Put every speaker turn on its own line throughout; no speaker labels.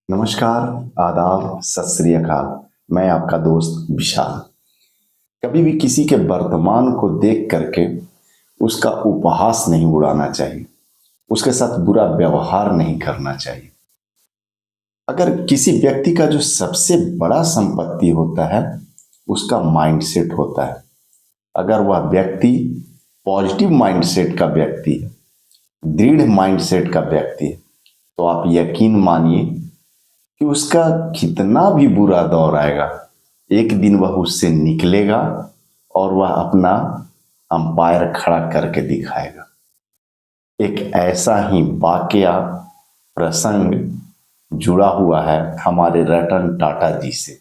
नमस्कार, आदाब, सत श्री अकाल। मैं आपका दोस्त विशाल। कभी भी किसी के वर्तमान को देख करके उसका उपहास नहीं उड़ाना चाहिए, उसके साथ बुरा व्यवहार नहीं करना चाहिए। अगर किसी व्यक्ति का जो सबसे बड़ा संपत्ति होता है उसका माइंडसेट होता है। अगर वह व्यक्ति पॉजिटिव माइंडसेट का व्यक्ति है, दृढ़ माइंडसेट का व्यक्ति है, तो आप यकीन मानिए कि उसका कितना भी बुरा दौर आएगा, एक दिन वह उससे निकलेगा और वह अपना अंपायर खड़ा करके दिखाएगा। एक ऐसा ही वाकया प्रसंग जुड़ा हुआ है हमारे रतन टाटा जी से।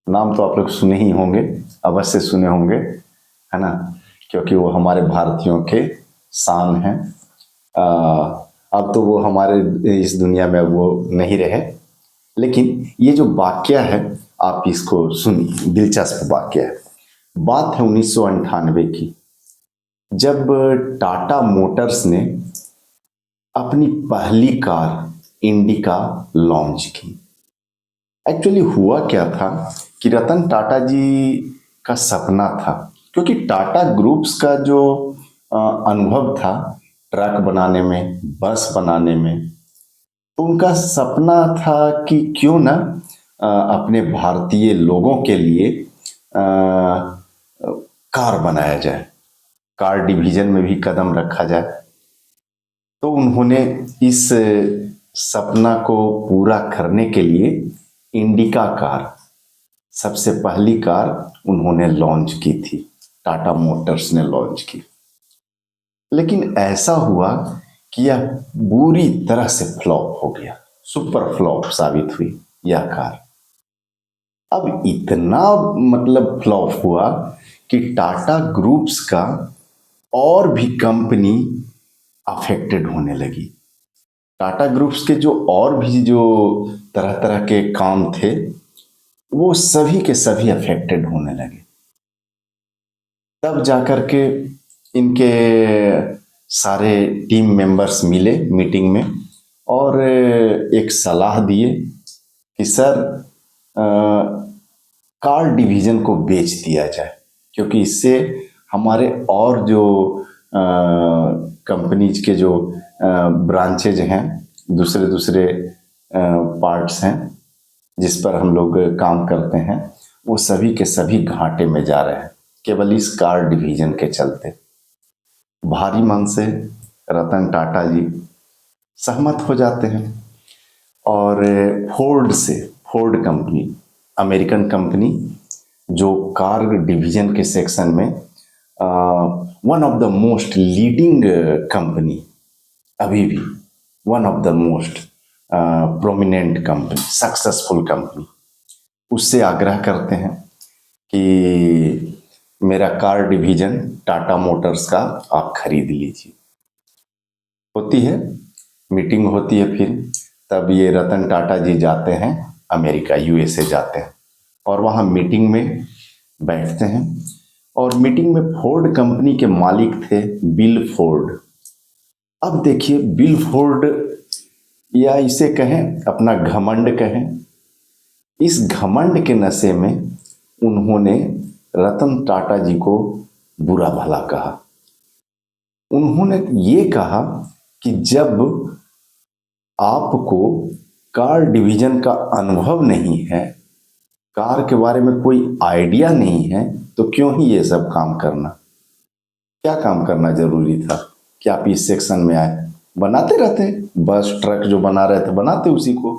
नाम तो आप लोग सुने ही होंगे, अवश्य सुने होंगे, है ना, क्योंकि वो हमारे भारतीयों के शान हैं। अब तो वो हमारे इस दुनिया में वो नहीं रहे, लेकिन ये जो वाक्य है आप इसको सुनिए, दिलचस्प वाक्य है। बात है 1998 की, जब टाटा मोटर्स ने अपनी पहली कार इंडिका लॉन्च की। एक्चुअली हुआ क्या था कि रतन टाटा जी का सपना था, क्योंकि टाटा ग्रुप्स का जो अनुभव था ट्रक बनाने में, बस बनाने में, तो उनका सपना था कि क्यों ना अपने भारतीय लोगों के लिए कार बनाया जाए, कार डिवीजन में भी कदम रखा जाए। तो उन्होंने इस सपना को पूरा करने के लिए इंडिका कार, सबसे पहली कार उन्होंने लॉन्च की थी, टाटा मोटर्स ने लॉन्च की। लेकिन ऐसा हुआ कि यह बुरी तरह से फ्लॉप हो गया, सुपर फ्लॉप साबित हुई यह कार। अब इतना मतलब फ्लॉप हुआ कि टाटा ग्रुप्स का और भी कंपनी अफेक्टेड होने लगी। टाटा ग्रुप्स के जो और भी जो तरह तरह के काम थे वो सभी के सभी अफेक्टेड होने लगे। तब जाकर के इनके सारे टीम मेंबर्स मिले मीटिंग में और एक सलाह दिए कि सर कार डिवीजन को बेच दिया जाए, क्योंकि इससे हमारे और जो कंपनीज के जो ब्रांचेज हैं, दूसरे दूसरे पार्ट्स हैं जिस पर हम लोग काम करते हैं, वो सभी के सभी घाटे में जा रहे हैं केवल इस कार डिवीजन के चलते। भारी मन से रतन टाटा जी सहमत हो जाते हैं और फोर्ड कंपनी, अमेरिकन कंपनी, जो कार डिवीजन के सेक्शन में one of the most leading company, अभी भी one of the most prominent company, successful company, उससे आग्रह करते हैं कि मेरा कार डिवीजन टाटा मोटर्स का आप खरीद लीजिए। होती है मीटिंग, होती है। फिर तब ये रतन टाटा जी जाते हैं अमेरिका, यूएसए जाते हैं और वहाँ मीटिंग में बैठते हैं। और मीटिंग में फोर्ड कंपनी के मालिक थे बिल फोर्ड। अब देखिए, बिल फोर्ड, या इसे कहें अपना घमंड कहें, इस घमंड के नशे में उन्होंने रतन टाटा जी को बुरा भला कहा। उन्होंने ये कहा कि जब आपको कार डिवीजन का अनुभव नहीं है, कार के बारे में कोई आइडिया नहीं है, तो क्यों ही ये सब काम करना, क्या काम करना जरूरी था कि आप इस सेक्शन में आए? बनाते रहते, बस ट्रक जो बना रहे थे बनाते उसी को,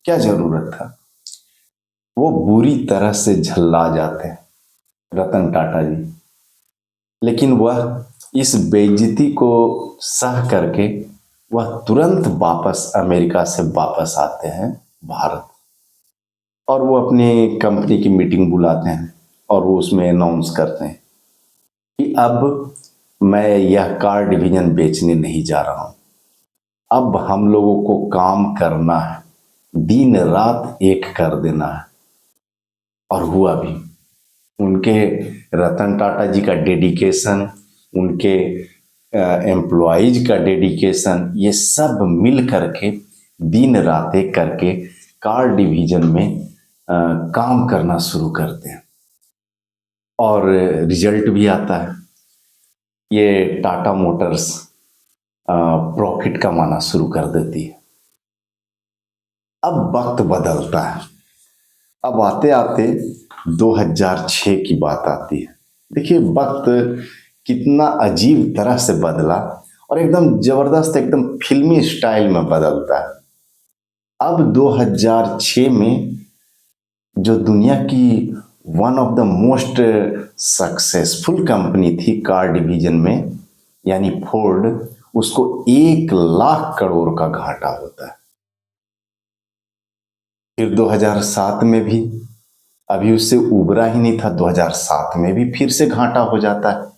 क्या जरूरत था? वो बुरी तरह से झल्ला जाते हैं रतन टाटा जी। लेकिन वह इस बेइज्जती को सह करके वह तुरंत वापस अमेरिका से वापस आते हैं भारत, और वो अपनी कंपनी की मीटिंग बुलाते हैं और वो उसमें अनाउंस करते हैं कि अब मैं यह कार डिवीजन बेचने नहीं जा रहा हूं, अब हम लोगों को काम करना है, दिन रात एक कर देना है। और हुआ भी। उनके रतन टाटा जी का डेडिकेशन, उनके एम्प्लॉइज का डेडिकेशन, ये सब मिल करके दिन रात एक करके कार डिवीजन में काम करना शुरू करते हैं और रिजल्ट भी आता है। ये टाटा मोटर्स प्रॉफिट कमाना शुरू कर देती है। अब वक्त बदलता है। अब आते आते 2006 की बात आती है। देखिए वक्त कितना अजीब तरह से बदला और एकदम जबरदस्त, एकदम फिल्मी स्टाइल में बदलता है। अब 2006 में जो दुनिया की one of the most successful company थी कार डिवीजन में, यानी फोर्ड, उसको 1 लाख करोड़ का घाटा होता है। फिर 2007 में भी, अभी उससे उबरा ही नहीं था, 2007 में भी फिर से घाटा हो जाता है।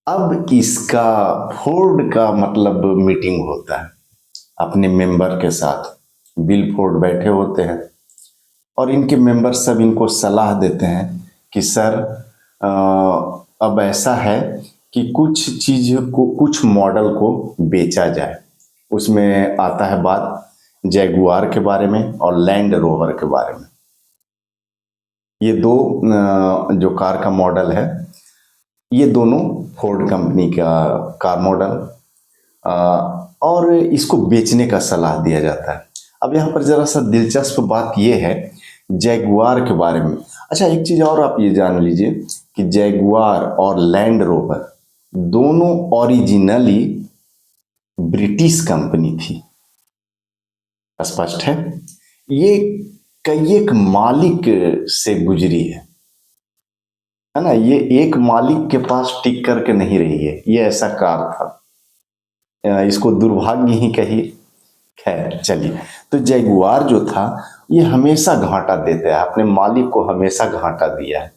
अब इसका फोर्ड का मतलब मीटिंग होता है अपने मेंबर के साथ। बिल फोर्ड बैठे होते हैं और इनके मेंबर सब इनको सलाह देते हैं कि सर अब ऐसा है कि कुछ चीज को, कुछ मॉडल को बेचा जाए। उसमें आता है बात जैगुआर के बारे में और लैंड रोवर के बारे में। ये दो जो कार का मॉडल है, ये दोनों फोर्ड कंपनी का कार मॉडल, और इसको बेचने का सलाह दिया जाता है। अब यहाँ पर जरा सा दिलचस्प बात यह है जैगुआर के बारे में। अच्छा, एक चीज और आप ये जान लीजिए कि जैगुआर और लैंड रोवर दोनों ओरिजिनली ब्रिटिश कंपनी थी। स्पष्ट है? ये कई एक मालिक से गुजरी है ना। ये एक मालिक के पास टिक करके नहीं रही है। ये ऐसा कार था, इसको दुर्भाग्य ही कहिए। खैर चलिए, तो जैगुआर जो था ये हमेशा घाटा देता है, अपने मालिक को हमेशा घाटा दिया है।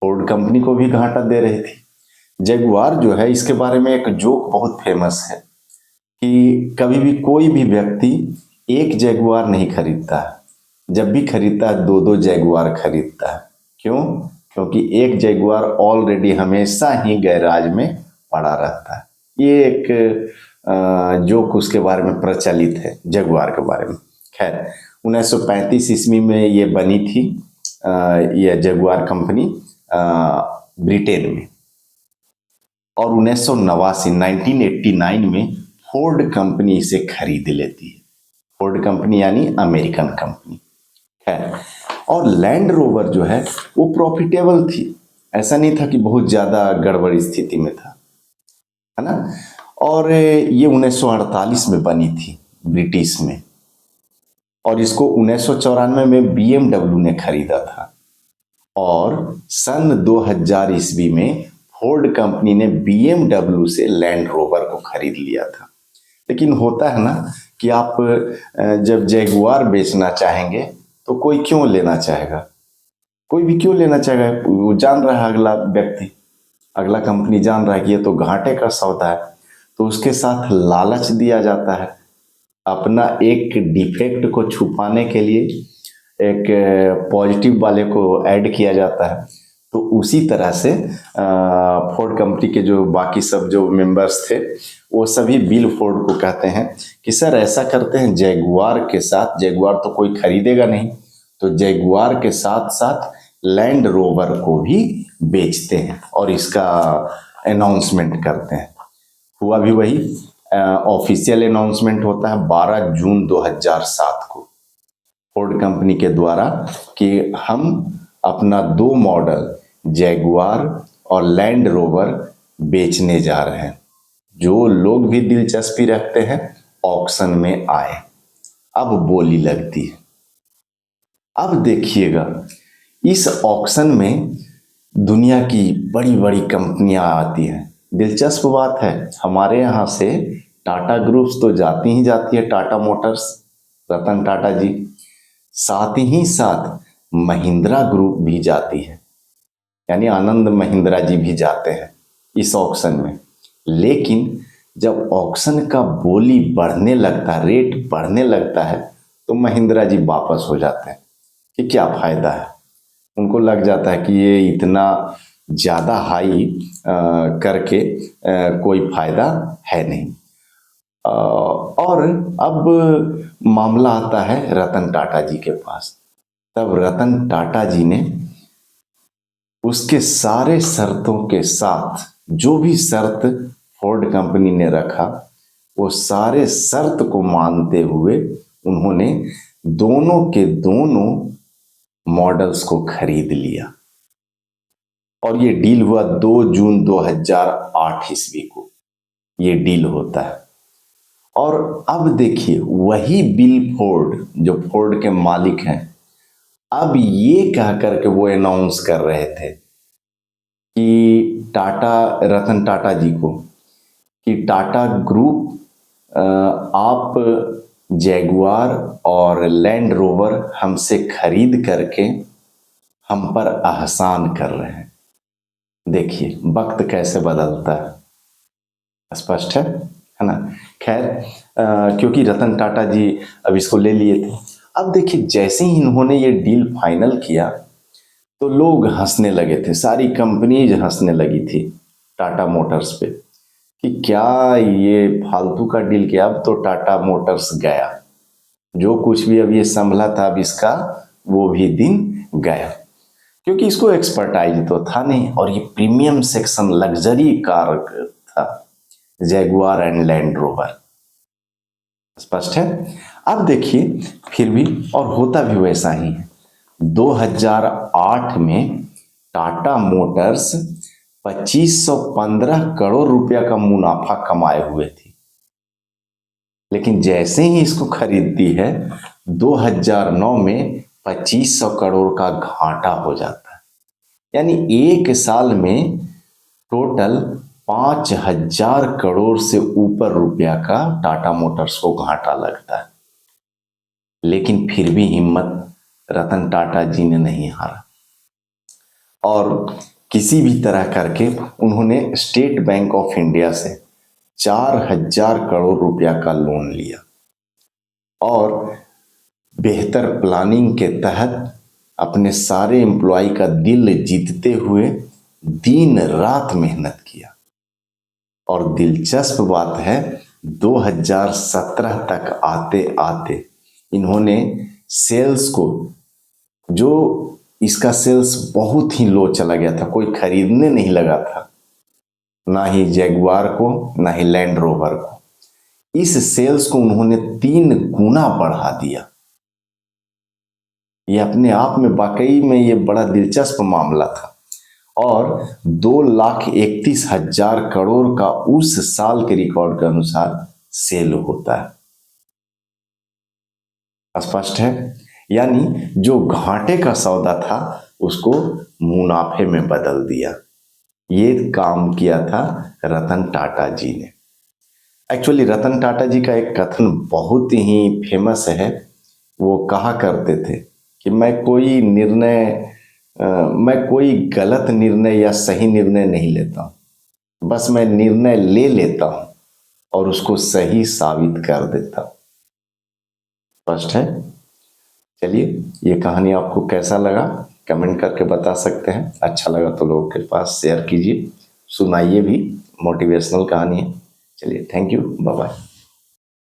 फोर्ड कंपनी को भी घाटा दे रही थी। जैगुआर जो है, इसके बारे में एक जोक बहुत फेमस है कि कभी भी कोई भी व्यक्ति एक जैगुआर नहीं खरीदता है, जब भी खरीदता है 2-2 जैगुआर खरीदता है। क्यों? क्योंकि एक जैगुआर ऑलरेडी हमेशा ही गैराज में पड़ा रहता है। ये एक जोक उसके बारे में प्रचलित है, जैगुआर के बारे में। खैर, 1935 ईस्वी में ये बनी थी यह जैगुआर कंपनी ब्रिटेन में, और 1989 में फोर्ड कंपनी इसे खरीद लेती है। फोर्ड कंपनी यानी अमेरिकन कंपनी है। और लैंड रोवर जो है वो प्रॉफिटेबल थी, ऐसा नहीं था कि बहुत ज्यादा गड़बड़ स्थिति में था, है ना। और ये 1948 में बनी थी ब्रिटिश में, और इसको 1994 में BMW ने खरीदा था। और सन 2000 ईस्वी में फोर्ड कंपनी ने BMW से लैंड रोवर को खरीद लिया था। लेकिन होता है ना कि आप जब जैगुआर बेचना चाहेंगे तो कोई क्यों लेना चाहेगा? कोई भी क्यों लेना चाहेगा? वो जान रहा है, अगला व्यक्ति, अगला कंपनी जान रहा है कि ये तो घाटे का सौदा है, तो उसके साथ लालच दिया जाता है। अपना एक डिफेक्ट को छुपाने के लिए एक पॉजिटिव वाले को ऐड किया जाता है। तो उसी तरह से फोर्ड कंपनी के जो बाकी सब जो मेंबर्स थे, वो सभी बिल फोर्ड को कहते हैं कि सर ऐसा करते हैं, जैगुआर के साथ, जैगुआर तो कोई खरीदेगा नहीं, तो जैगुआर के साथ साथ लैंड रोवर को भी बेचते हैं और इसका अनाउंसमेंट करते हैं। हुआ भी वही। ऑफिशियल अनाउंसमेंट होता है 12 जून 2007 को फोर्ड कंपनी के द्वारा कि हम अपना 2 मॉडल जैगुआर और लैंड रोवर बेचने जा रहे हैं। जो लोग भी दिलचस्पी रखते हैं ऑक्शन में आए। अब बोली लगती है। अब देखिएगा, इस ऑक्शन में दुनिया की बड़ी बड़ी कंपनियां आती हैं। दिलचस्प बात है, हमारे यहाँ से टाटा ग्रुप्स तो जाती ही जाती है, टाटा मोटर्स, रतन टाटा जी, साथ ही साथ महिंद्रा ग्रुप भी जाती है, यानी आनंद महिंद्रा जी भी जाते हैं इस ऑक्शन में। लेकिन जब ऑक्शन का बोली बढ़ने लगता है, रेट बढ़ने लगता है, तो महिंद्रा जी वापस हो जाते हैं कि क्या फायदा है। उनको लग जाता है कि ये इतना ज़्यादा हाई करके कोई फायदा है नहीं। और अब मामला आता है रतन टाटा जी के पास। तब रतन टाटा जी ने उसके सारे शर्तों के साथ, जो भी शर्त फोर्ड कंपनी ने रखा, वो सारे शर्त को मानते हुए उन्होंने दोनों के दोनों मॉडल्स को खरीद लिया। और ये डील हुआ 2 जून 2008 ईस्वी को ये डील होता है। और अब देखिए, वही बिल फोर्ड जो फोर्ड के मालिक हैं, अब ये कह करके वो अनाउंस कर रहे थे कि रतन टाटा जी को, कि टाटा ग्रुप आप जैगुआर और लैंड रोवर हमसे खरीद करके हम पर एहसान कर रहे हैं। देखिए वक्त कैसे बदलता है, स्पष्ट है ना। खैर, क्योंकि रतन टाटा जी अब इसको ले लिए थे। अब देखिए, जैसे ही इन्होंने ये डील फाइनल किया तो लोग हंसने लगे थे, सारी कंपनीज हंसने लगी थी टाटा मोटर्स पे कि क्या ये फालतू का डील किया। अब तो टाटा मोटर्स गया, जो कुछ भी अब ये संभला था, अब इसका वो भी दिन गया, क्योंकि इसको एक्सपर्टाइज तो था नहीं और ये प्रीमियम सेक्शन लग्जरी कार था, जैगुआर एंड लैंड रोवर। स्पष्ट है। अब देखिए, फिर भी और होता भी वैसा ही है। 2008 में टाटा मोटर्स 2515 करोड़ रुपया का मुनाफा कमाए हुए थी, लेकिन जैसे ही इसको खरीदती है 2009 में 2500 करोड़ का घाटा हो जाता है। यानी एक साल में टोटल 5000 करोड़ से ऊपर रुपया का टाटा मोटर्स को घाटा लगता है। लेकिन फिर भी हिम्मत रतन टाटा जी ने नहीं हारा और किसी भी तरह करके उन्होंने स्टेट बैंक ऑफ इंडिया से 4000 करोड़ रुपया का लोन लिया और बेहतर प्लानिंग के तहत अपने सारे एम्प्लॉय का दिल जीतते हुए दिन रात मेहनत किया। और दिलचस्प बात है, 2017 तक आते आते इन्होंने सेल्स को, जो इसका सेल्स बहुत ही लो चला गया था, कोई खरीदने नहीं लगा था, ना ही जैगुआर को ना ही लैंड रोवर को, इस सेल्स को उन्होंने 3 गुना बढ़ा दिया। ये अपने आप में वाकई में ये बड़ा दिलचस्प मामला था। और 2,31,000 करोड़ का उस साल के रिकॉर्ड के अनुसार सेल होता है। स्पष्ट है। यानी जो घाटे का सौदा था उसको मुनाफे में बदल दिया। ये काम किया था रतन टाटा जी ने। एक्चुअली रतन टाटा जी का एक कथन बहुत ही फेमस है। वो कहा करते थे कि मैं कोई गलत निर्णय या सही निर्णय नहीं लेता हूं, बस मैं निर्णय ले लेता हूं और उसको सही साबित कर देता हूं। स्पष्ट है। चलिए, ये कहानी आपको कैसा लगा कमेंट करके बता सकते हैं। अच्छा लगा तो लोगों के पास शेयर कीजिए, सुनाइए भी, मोटिवेशनल कहानी है। चलिए, थैंक यू, बाय बाय।